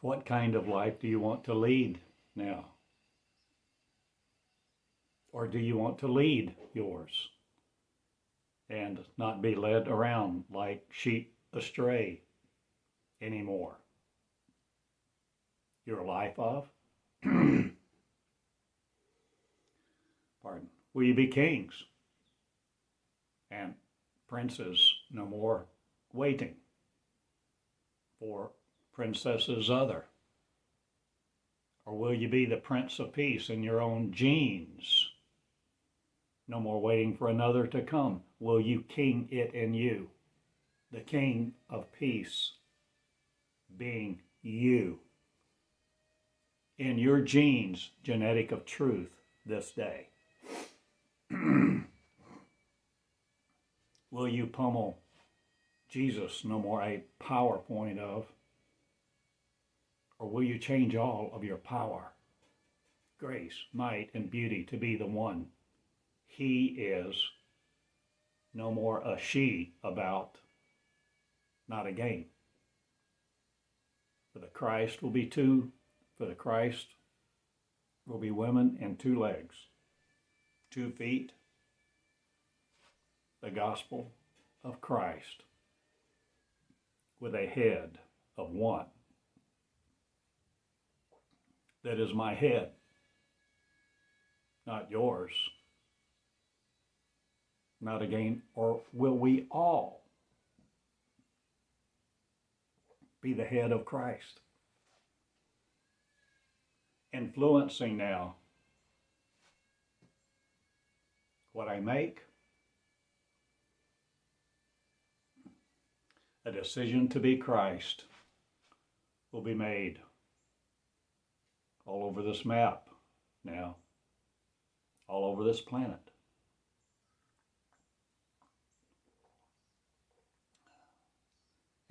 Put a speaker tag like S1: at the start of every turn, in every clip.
S1: What kind of life do you want to lead now? Or do you want to lead yours and not be led around like sheep astray anymore? Your life of? Pardon. Will you be kings and princes no more waiting for princesses other? Or will you be the Prince of Peace in your own genes? No more waiting for another to come. Will you king it in you? The King of Peace being you. In your genes, genetic of truth this day. Will you pummel Jesus, no more a PowerPoint of? Or will you change all of your power, grace, might, and beauty to be the one He is, no more a she about, not a game. For the Christ will be women and 2 legs, 2 feet, the gospel of Christ, with a head of 1. That is my head, not yours. Not again, or will we all be the head of Christ? Influencing now what I make, a decision to be Christ will be made all over this map now, all over this planet.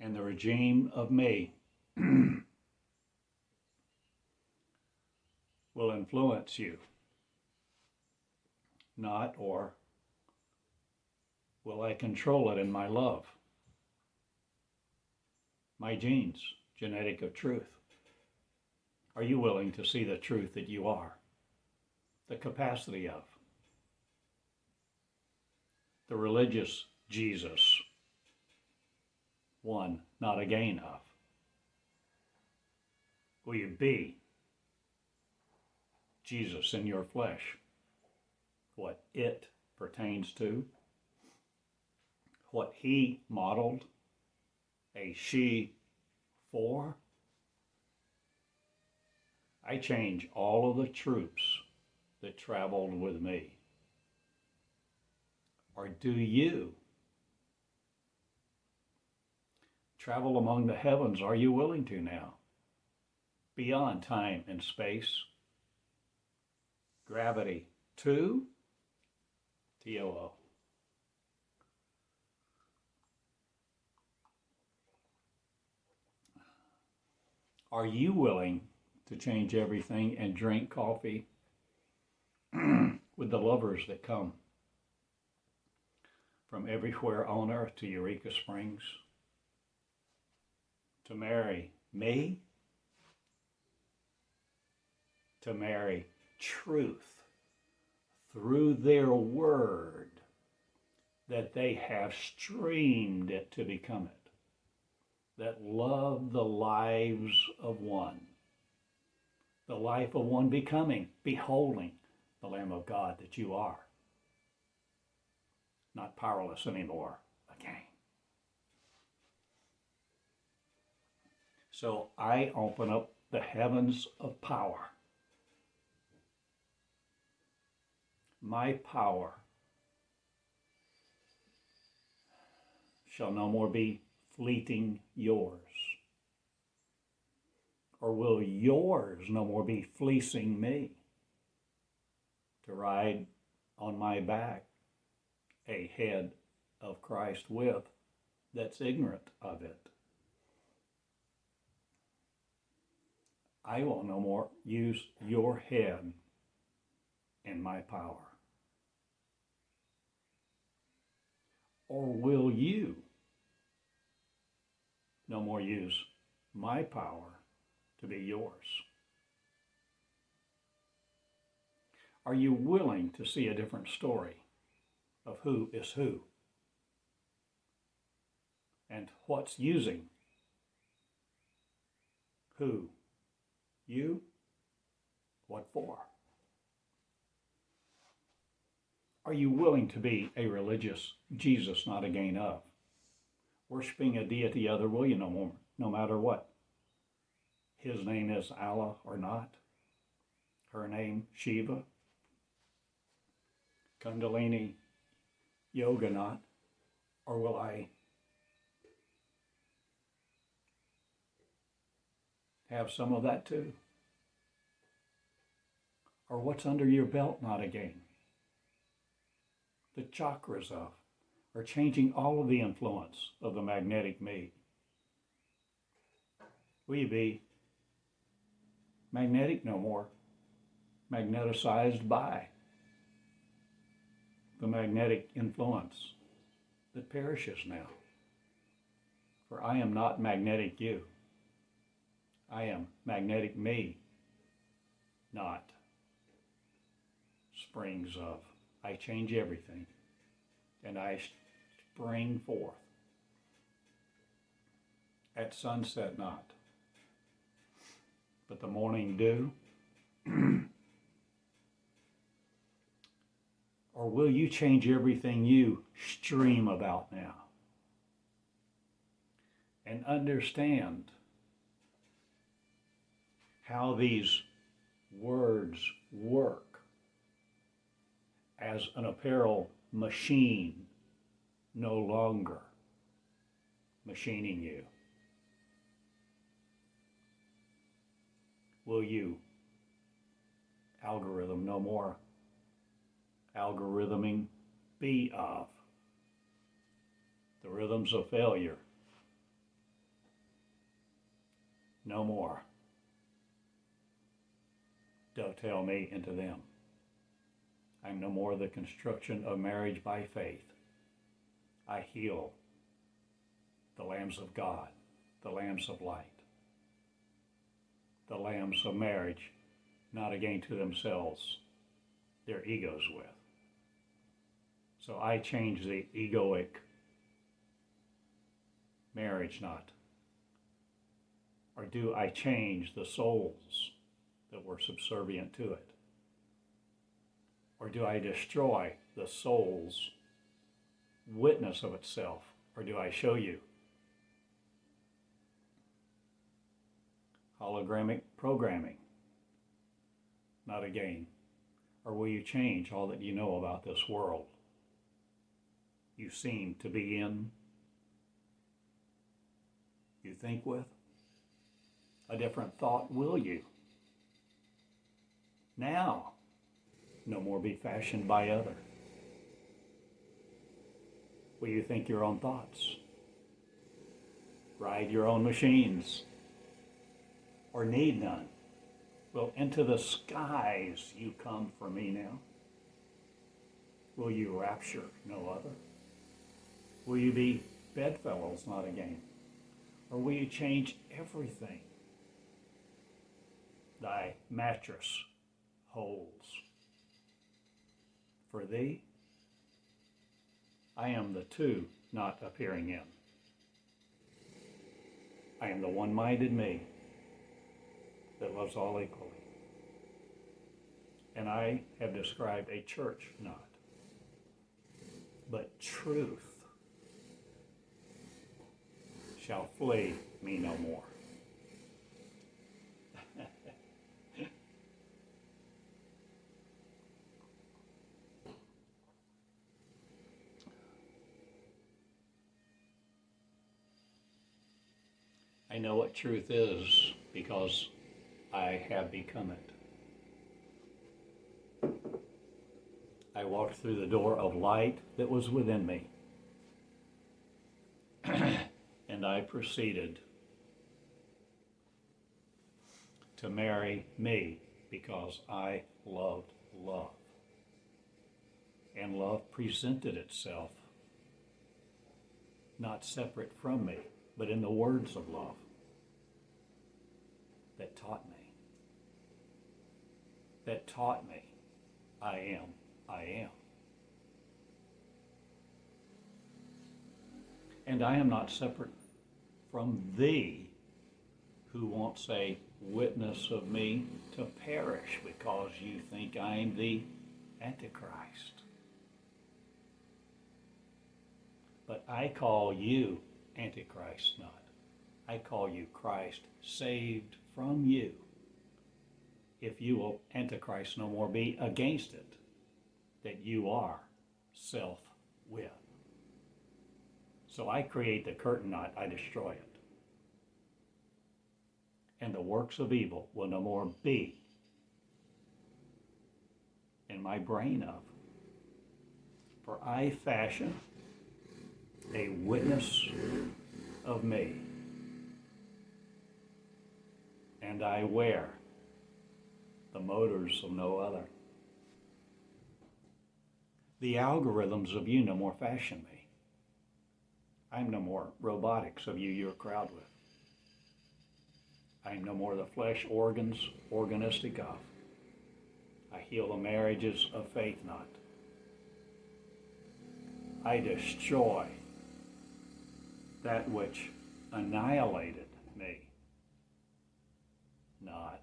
S1: And the regime of me will influence you. Not, or will I control it in my love? My genes, genetic of truth. Are you willing to see the truth that you are? The capacity of? The religious Jesus. One, not a gain of. Will you be Jesus in your flesh? What it pertains to, what He modeled a she for? I change all of the troops that traveled with me. Or do you travel among the heavens? Are you willing to now? Beyond time and space. Gravity to TOO. Are you willing to change everything and drink coffee with the lovers that come from everywhere on earth to Eureka Springs to marry me, to marry truth through their word that they have streamed it to become it, that love the lives of one, the life of one becoming, beholding the Lamb of God that you are, not powerless anymore again. So I open up the heavens of power. My power shall no more be fleeting yours. Or will yours no more be fleecing me to ride on my back a head of Christ with that's ignorant of it? I will no more use your head in my power. Or will you no more use my power to be yours? Are you willing to see a different story of who is who and what's using who? You? What for? Are you willing to be a religious Jesus, not a gain of? Worshipping a deity other will you no more, no matter what. His name is Allah or not. Her name Shiva. Kundalini yoga not. Or will I have some of that too? Or what's under your belt not a gain? The chakras of, or changing all of the influence of the magnetic me. Will you be magnetic no more, magneticized by the magnetic influence that perishes now? For I am not magnetic you. I am magnetic me, not springs of. I change everything, and I spring forth at sunset not, but the morning dew. Or will you change everything you stream about now and understand how these words work as an apparel machine, no longer machining you? Will you algorithm no more algorithming be of the rhythms of failure? No more dovetail me into them. I'm no more the construction of marriage by faith. I heal the lambs of God, the lambs of light, the lambs of marriage, not again to themselves, their egos with. So I change the egoic marriage not. Or do I change the souls that were subservient to it? Or do I destroy the soul's witness of itself? Or do I show you hologramic programming, not a game? Or will you change all that you know about this world you seem to be in, you think with? A different thought, will you? Now, no more be fashioned by other. Will you think your own thoughts? Ride your own machines? Or need none? Will into the skies you come for me now? Will you rapture no other? Will you be bedfellows not again? Or will you change everything thy mattress holds? For thee, I am the two not appearing in. I am the one-minded me that loves all equally. And I have described a church not, but truth shall flee me no more. I know what truth is because I have become it. I walked through the door of light that was within me, and I proceeded to marry me because I loved love. And love presented itself not separate from me, but in the words of love that that taught me. That taught me I am. And I am not separate from thee, who wants a witness of me to perish because you think I am the Antichrist. But I call you Antichrist not. I call you Christ, saved from you. If you will Antichrist no more be against it, that you are self-will. So I create the curtain knot, I destroy it. And the works of evil will no more be in my brain of. For I fashion a witness of me, and I wear the motors of no other. The algorithms of you no more fashion me. I'm no more robotics of you you're crowd with. I am no more the flesh organs organistic of. I heal the marriages of faith not. I destroy that which annihilated me not.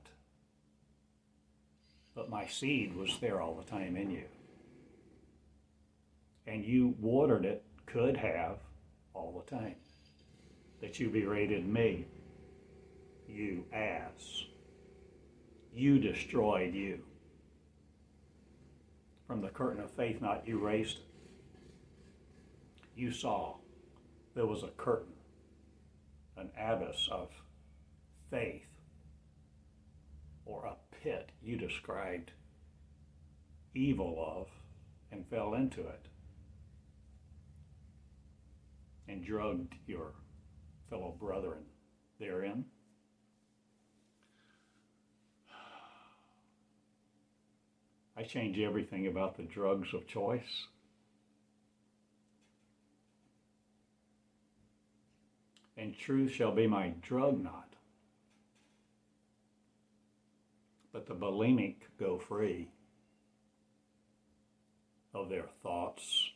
S1: But my seed was there all the time in you. And you watered it, could have, all the time. That you berated me, you ass. You destroyed you. From the curtain of faith not, you raised it. You saw there was a curtain, an abyss of faith, or a pit you described evil of and fell into it and drugged your fellow brethren therein. I change everything about the drugs of choice. And truth shall be my drug knot. But the bulimic go free of their thoughts,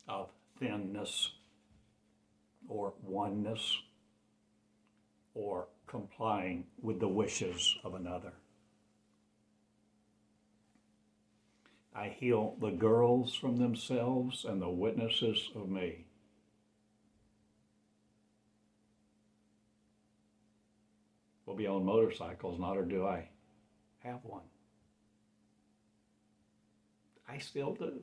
S1: of thinness or oneness or complying with the wishes of another. I heal the girls from themselves and the witnesses of me. Will be on motorcycles, not or do I have one? I still do.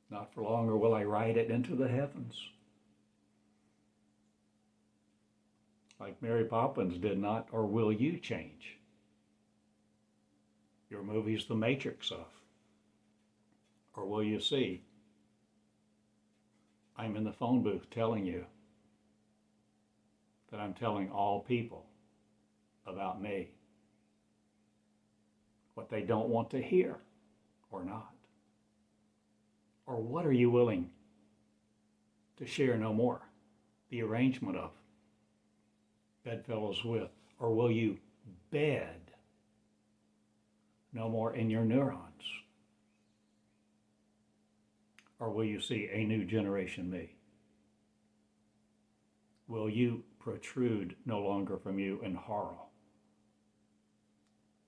S1: Not for long, or will I ride it into the heavens. Like Mary Poppins did not, or will you change? Your movie's the Matrix of. Or will you see, I'm in the phone booth telling you that I'm telling all people about me, what they don't want to hear or not. Or what are you willing to share no more? The arrangement of bedfellows with, or will you bed no more in your neurons? Or will you see a new generation me? Will you protrude no longer from you in horror?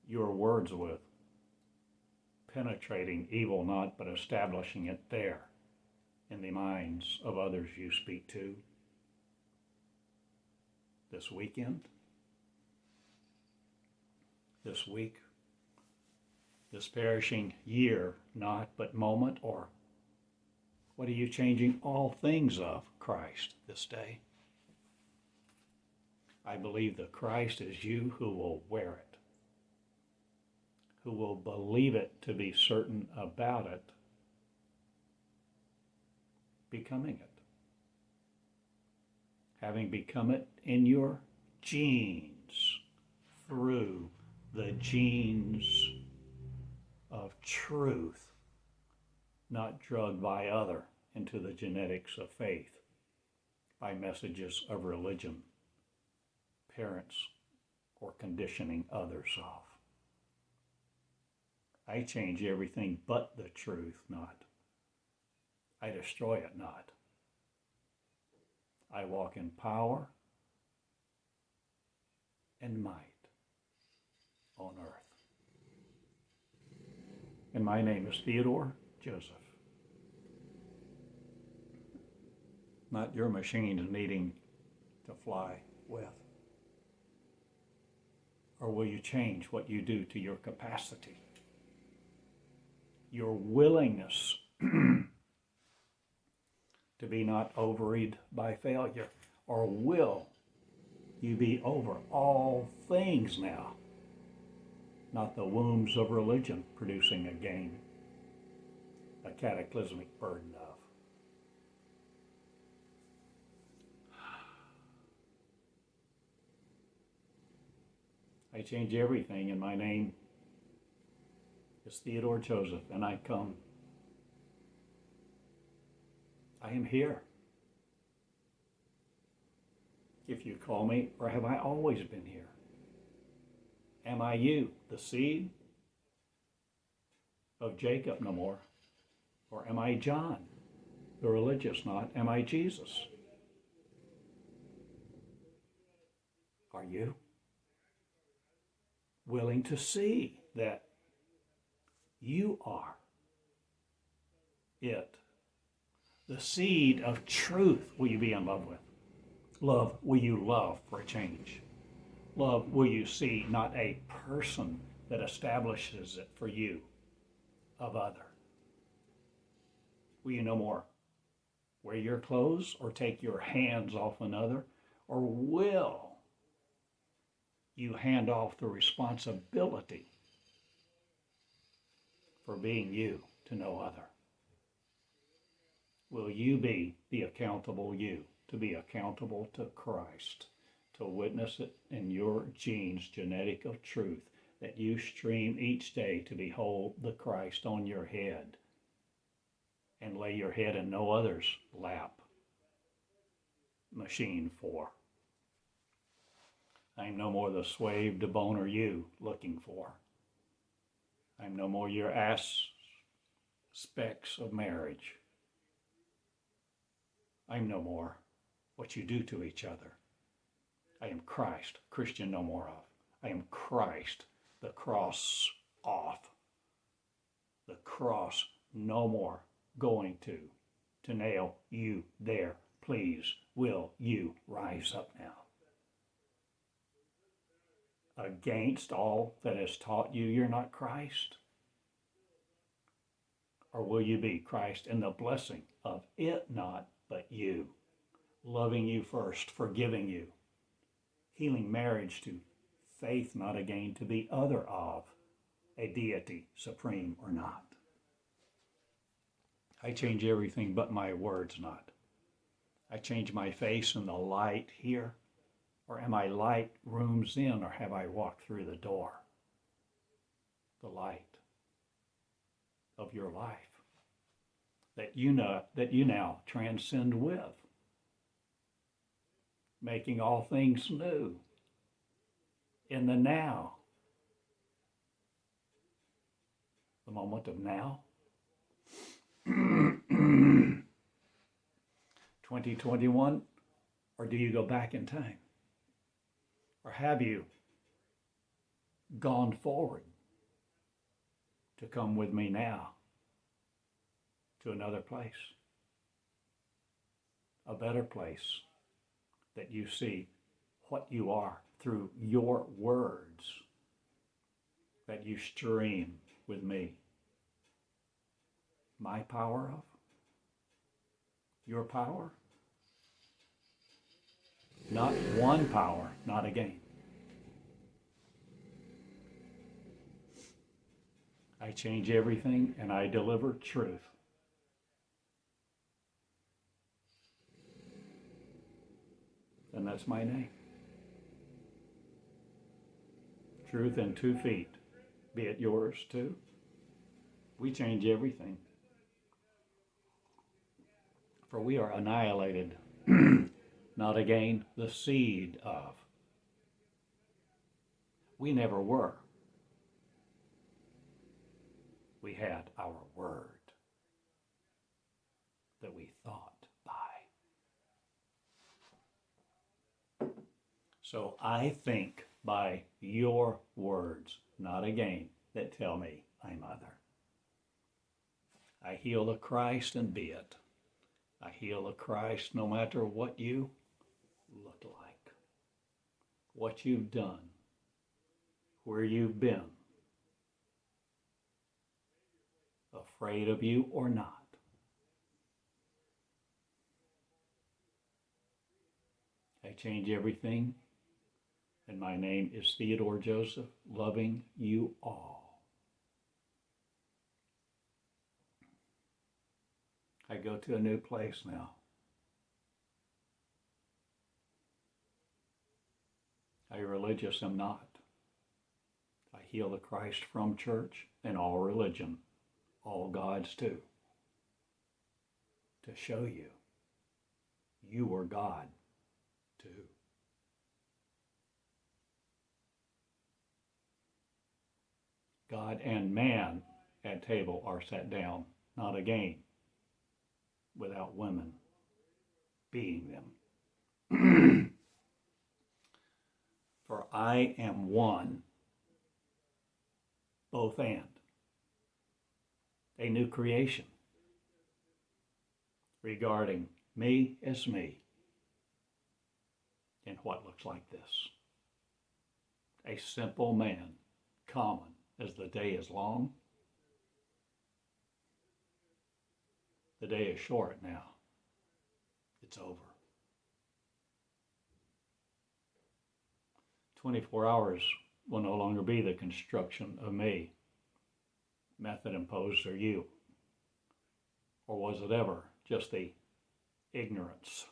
S1: Your words with, penetrating evil not, but establishing it there in the minds of others you speak to. This weekend, this week, this perishing year, not but moment, or what are you changing all things of Christ this day? I believe the Christ is you who will wear it, who will believe it to be certain about it, becoming it. Having become it in your genes, through the genes of truth, not drugged by other into the genetics of faith by messages of religion, parents, or conditioning others of. I change everything but the truth not. I destroy it not. I walk in power and might on earth. And my name is Theodore Joseph. Not your machine needing to fly with. Or will you change what you do to your capacity? Your willingness to be not overeed by failure? Or will you be over all things now? Not the wombs of religion producing again a cataclysmic burden of. I change everything, and my name is Theodore Joseph, and I come. I am here. If you call me, or have I always been here? Am I you, the seed of Jacob no more? Or am I John, the religious not? Am I Jesus? Are you willing to see that you are it? The seed of truth will you be in love with? Love will you love for a change? Love will you see not a person that establishes it for you of other? Will you no more wear your clothes or take your hands off another? Or will you hand off the responsibility for being you to no other? Will you be the accountable you, to be accountable to Christ, to witness it in your genes, genetic of truth, that you stream each day to behold the Christ on your head and lay your head in no other's lap, machine for? I'm no more the slave to boner you looking for. I'm no more your aspects of marriage. I'm no more what you do to each other. I am Christ, Christian no more of. I am Christ, the cross off. The cross no more going to nail you there. Please, will you rise up now? Against all that has taught you you're not Christ? Or will you be Christ in the blessing of it not, but you? Loving you first, forgiving you, healing marriage to faith not again, to the other of a deity, supreme or not. I change everything but my words not. I change my face in the light here, or am I light rooms in, or have I walked through the door? The light of your life that you now transcend with, making all things new in the now, the moment of now. 2021, or do you go back in time? Or have you gone forward to come with me now to another place, a better place, that you see what you are through your words that you stream with me? My power of? Your power? Not one power, not again. I change everything and I deliver truth. And that's my name. Truth in 2 feet, be it yours too. We change everything. For we are annihilated, not again the seed of. We never were. We had our word that we thought by. So I think by your words, not again, that tell me I'm other. I heal the Christ and be it. I heal the Christ no matter what you look like, what you've done, where you've been, afraid of you or not. I change everything, and my name is Theodore Joseph, loving you all. I go to a new place now. I religious am not. I heal the Christ from church and all religion, all gods too, to show you you are God too. God and man at table are sat down, not again, without women being them. For I am one, both and, a new creation regarding me as me in what looks like this. A simple man, common as the day is long. The day is short now. It's over. 24 hours will no longer be the construction of me, method imposed or you. Or was it ever just the ignorance,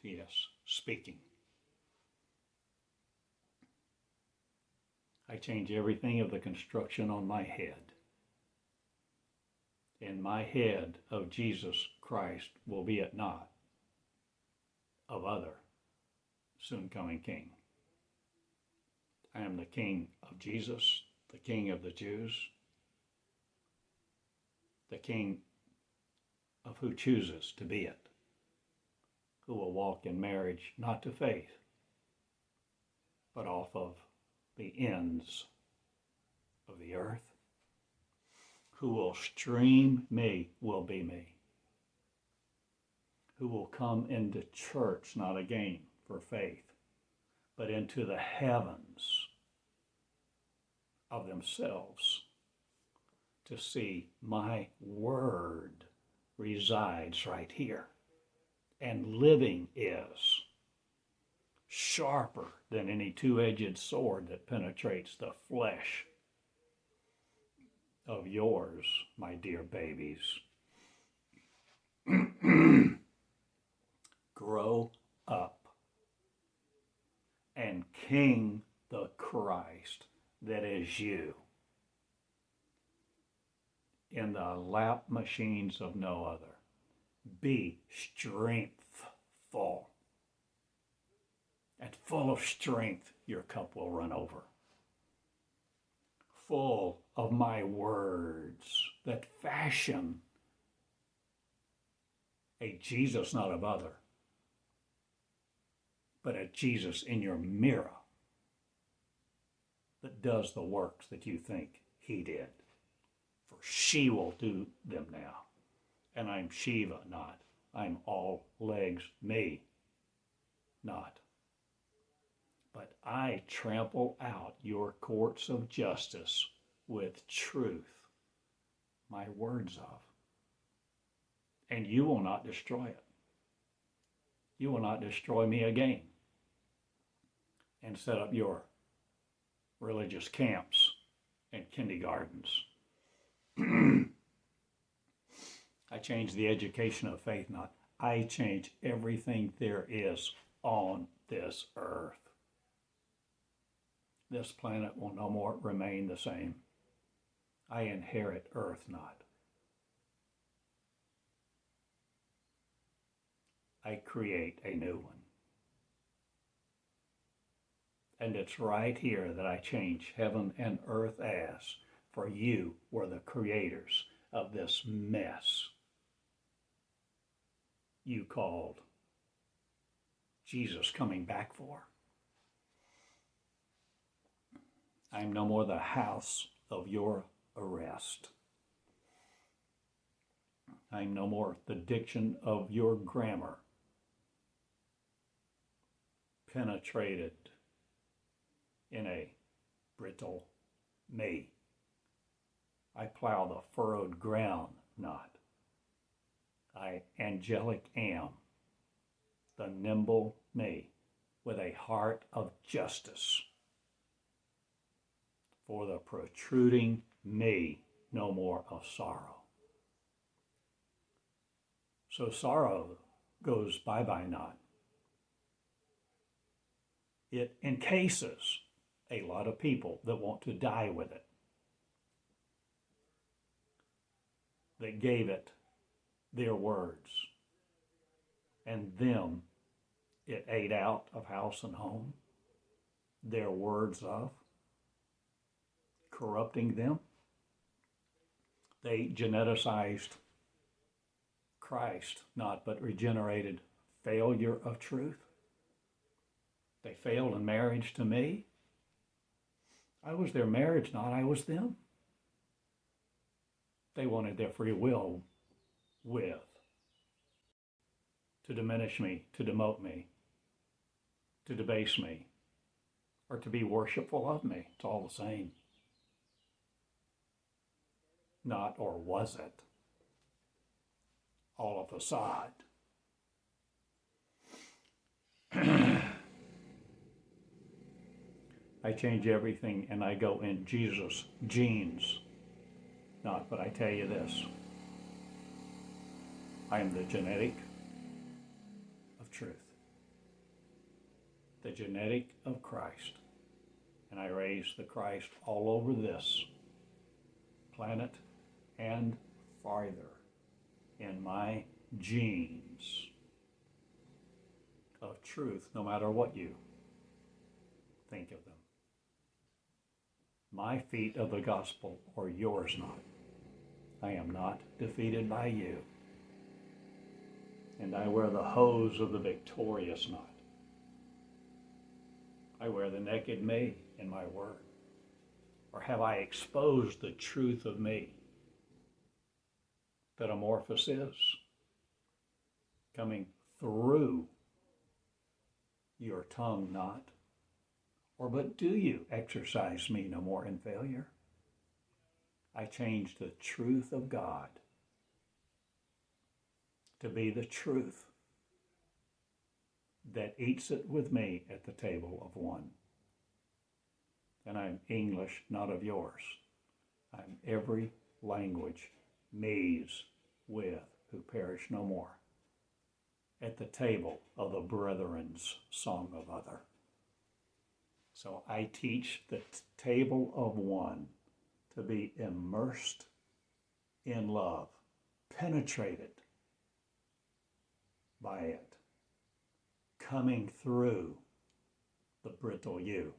S1: T.S. speaking? I change everything of the construction on my head. In my head of Jesus Christ will be it not of other soon coming King. I am the King of Jesus, the King of the Jews, the King of who chooses to be it, who will walk in marriage not to faith, but off of the ends of the earth. Who will stream me will be me. Who will come into church, not again for faith, but into the heavens of themselves to see my word resides right here. And living is sharper than any two-edged sword that penetrates the flesh of yours, my dear babies. Grow up and King the Christ that is you in the lap machines of no other. Be strengthful, and full of strength your cup will run over. Full of my words that fashion a Jesus not of other, but a Jesus in your mirror that does the works that you think he did. For she will do them now. And I'm Shiva, not. I'm all legs, me, not. But I trample out your courts of justice with truth, my words of. And you will not destroy it. You will not destroy me again and set up your religious camps and kindergartens. I change the education of faith, not. I change everything there is on this earth. This planet will no more remain the same. I inherit earth, not. I create a new one. And it's right here that I change heaven and earth as, for you were the creators of this mess you called Jesus coming back for. I am no more the house of your arrest. I am no more the diction of your grammar, penetrated in a brittle me. I plow the furrowed ground not. I angelic am, the nimble me, with a heart of justice. For the protruding me, no more of sorrow. So sorrow goes bye-bye not. It encases a lot of people that want to die with it, that gave it their words, and them it ate out of house and home, their words of, corrupting them. They geneticized Christ, not but regenerated failure of truth. They failed in marriage to me. I was their marriage, not I was them. They wanted their free will with, to diminish me, to demote me, to debase me, or to be worshipful of me. It's all the same. Not, or was it, all a facade. I change everything and I go in Jesus' genes. Not, but I tell you this. I am the genetic of truth. The genetic of Christ. And I raise the Christ all over this planet and farther in my genes of truth, no matter what you think of them. My feet of the gospel are yours not. I am not defeated by you. And I wear the hose of the victorious not. I wear the naked me in my word. Or have I exposed the truth of me that amorphous is coming through your tongue not? Or but do you exercise me no more in failure? I change the truth of God to be the truth that eats it with me at the table of one. And I'm English, not of yours. I'm every language, me's with, who perish no more, at the table of the brethren's song of other. So I teach the table of one to be immersed in love, penetrated by it, coming through the brittle you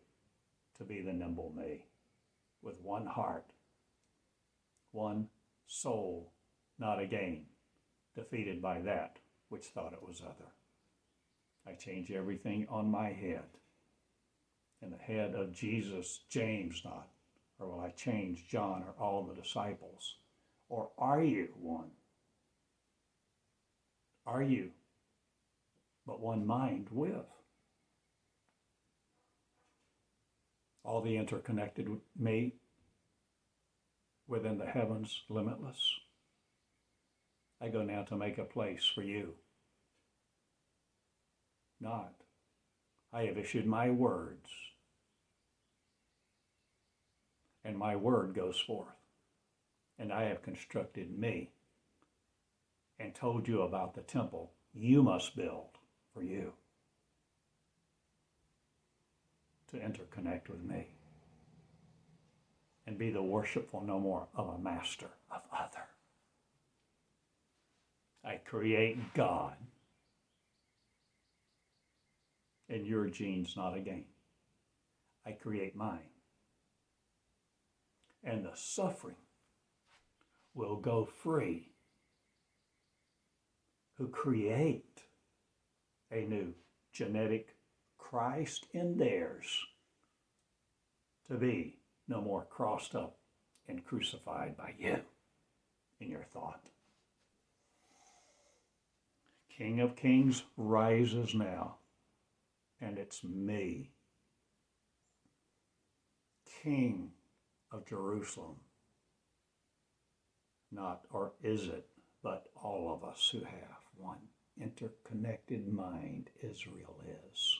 S1: to be the nimble me, with one heart, one soul, not again defeated by that which thought it was other. I change everything on my head, in the head of Jesus, James not, or will I change John or all the disciples? Or are you one? Are you but one mind with all the interconnected me within the heavens limitless? I go now to make a place for you. Not, I have issued my words, and my word goes forth, and I have constructed me and told you about the temple you must build for you to interconnect with me and be the worshipful no more of a master of other. I create God and your gene's not a gain. I create mine. And the suffering will go free who create a new genetic Christ in theirs to be no more crossed up and crucified by you in your thought. King of Kings rises now, and it's me, King of Jerusalem. Not, or is it, but all of us who have one interconnected mind, Israel is.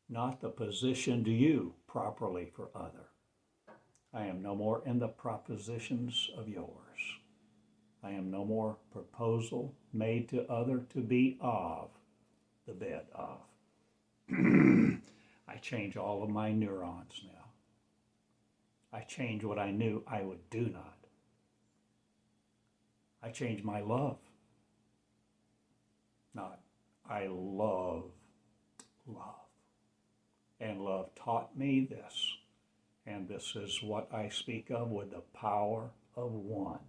S1: Not the position to you properly for other. I am no more in the propositions of yours. I am no more proposal made to other to be of the bed of. I change all of my neurons now. I change what I knew I would do not. I change my love. Not, I loved love. And love taught me this. And this is what I speak of with the power of one.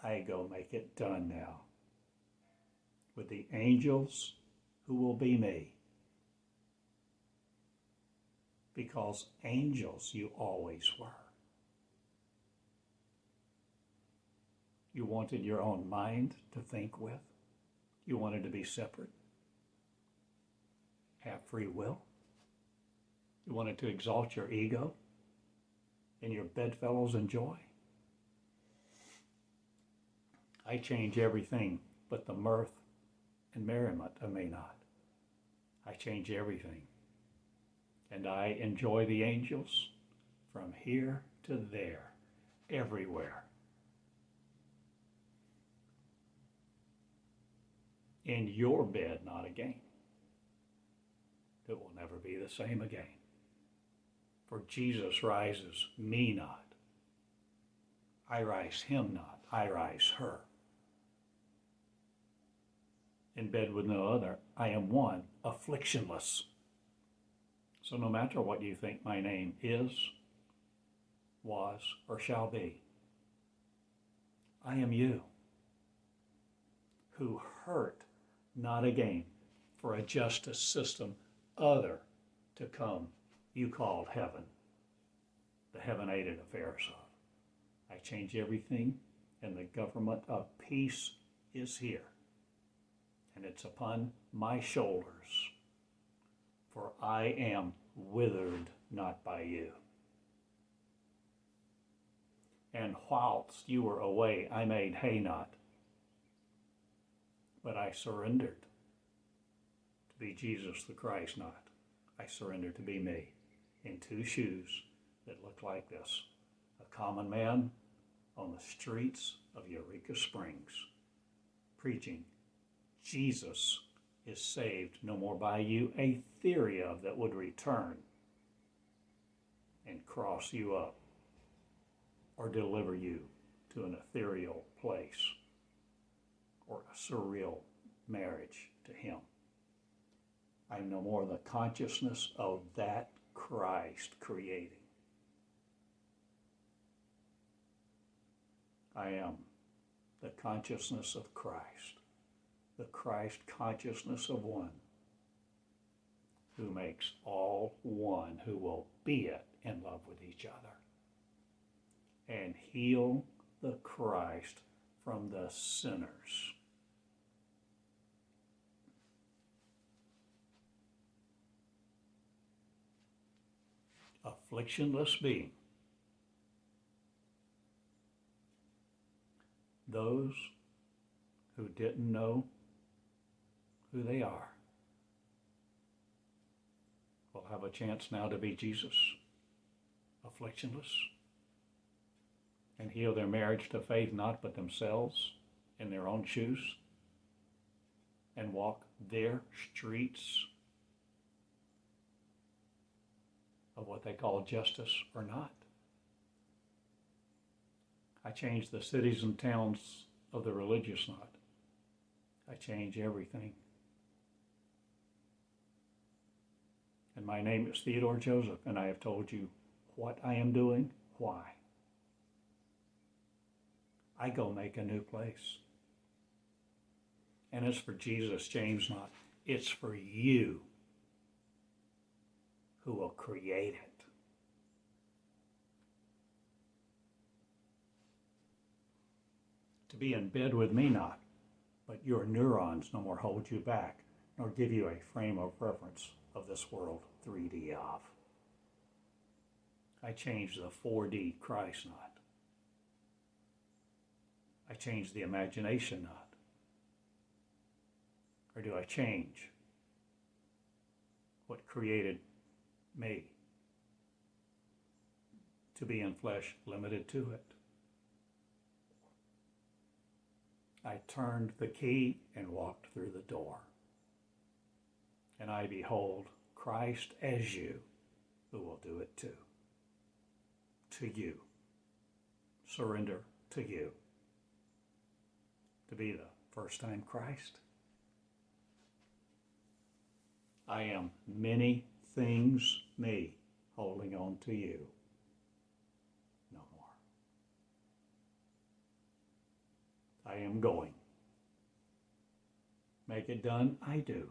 S1: I go make it done now. With the angels who will be me. Because angels you always were. You wanted your own mind to think with. You wanted to be separate. Have free will. You wanted to exalt your ego and your bedfellows enjoy. I change everything but the mirth and merriment I may not. I change everything. And I enjoy the angels from here to there, everywhere. In your bed, not again. It will never be the same again. For Jesus rises me not. I rise him not. I rise her. In bed with no other, I am one, afflictionless. So no matter what you think my name is, was, or shall be, I am you, who hurt not again for a justice system other to come you called heaven, the heaven-aided affairs of. I change everything, and the government of peace is here, and it's upon my shoulders, for I am withered not by you. And whilst you were away, I made hay not, but I surrendered to be Jesus the Christ not. I surrendered to be me in two shoes that look like this. A common man on the streets of Eureka Springs, preaching Jesus is saved no more by you, a theory of that would return and cross you up or deliver you to an ethereal place or a surreal marriage to him. I'm no more the consciousness of that Christ creating. I am the consciousness of Christ, the Christ consciousness of one, who makes all one, who will be it in love with each other, and heal the Christ from the sinners. Afflictionless being. Those who didn't know who they are will have a chance now to be Jesus, afflictionless, and heal their marriage to faith, not but themselves in their own shoes, and walk their streets of what they call justice or not. I changed the cities and towns of the religious not. I change everything. And my name is Theodore Joseph, and I have told you what I am doing, why. I go make a new place. And it's for Jesus, James not. It's for you who will create it. To be in bed with me not, but your neurons no more hold you back, nor give you a frame of reference of this world 3D of. I change the 4D Christ not. I change the imagination not. Or do I change what created me to be in flesh limited to it? I turned the key and walked through the door. And I behold Christ as you, who will do it too. To you. Surrender to you. To be the first time Christ. I am many things me, holding on to you. No more. I am going. Make it done, I do.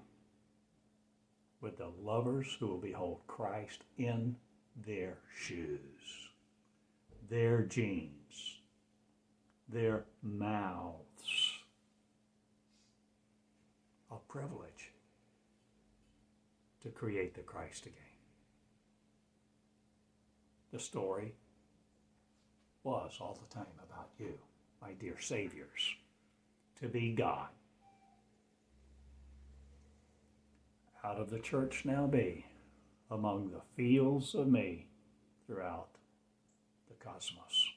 S1: With the lovers who will behold Christ in their shoes, their jeans, their mouths. A privilege to create the Christ again. The story was all the time about you, my dear Saviors, to be God. Out of the church now be, among the fields of me throughout the cosmos.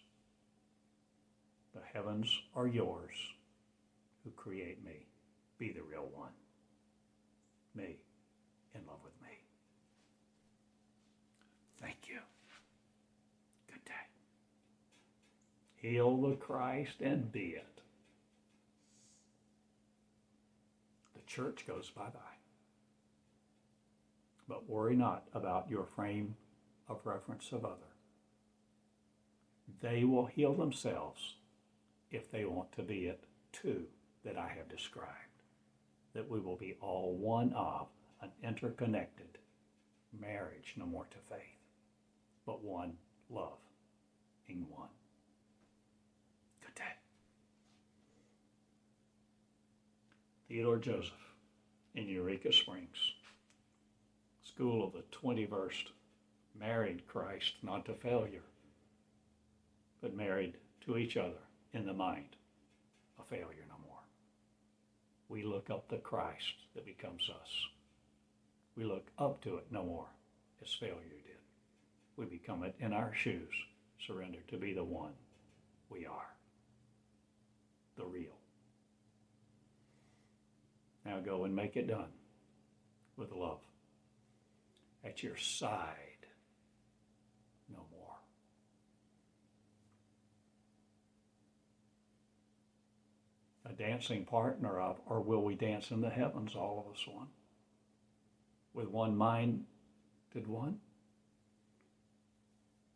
S1: The heavens are yours who create me. Be the real one. Me, in love with me. Thank you. Good day. Heal the Christ and be it. The church goes bye-bye. But worry not about your frame of reference of other. They will heal themselves if they want to be it too that I have described. That we will be all one of an interconnected marriage, no more to faith, but one love in one. Good day. Theodore Joseph in Eureka Springs. School of the 21st, married Christ not to failure, but married to each other in the mind, a failure no more. We look up the Christ that becomes us. We look up to it no more as failure did. We become it in our shoes, surrender to be the one we are, the real. Now go and make it done with love. At your side, no more. A dancing partner of, or will we dance in the heavens, all of us one? With one mind, did one?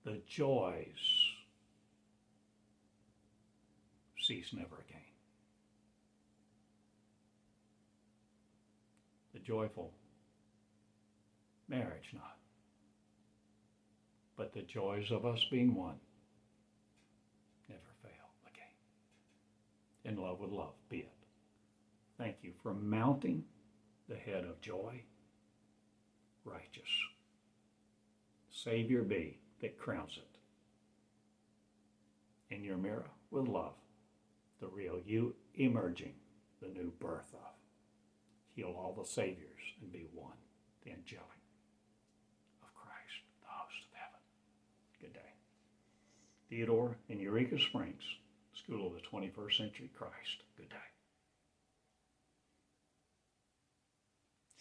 S1: The joys cease never again. The joyful marriage not, but the joys of us being one never fail again. In love with love, be it. Thank you for mounting the head of joy, righteous. Savior be that crowns it. In your mirror with love, the real you emerging, the new birth of. Heal all the saviors and be one, the angelic. Good day. Theodore in Eureka Springs, School of the 21st Century Christ. Good day.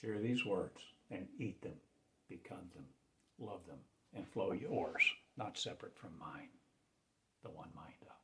S1: Share these words and eat them, become them, love them, and flow yours, not separate from mine, the one mind of.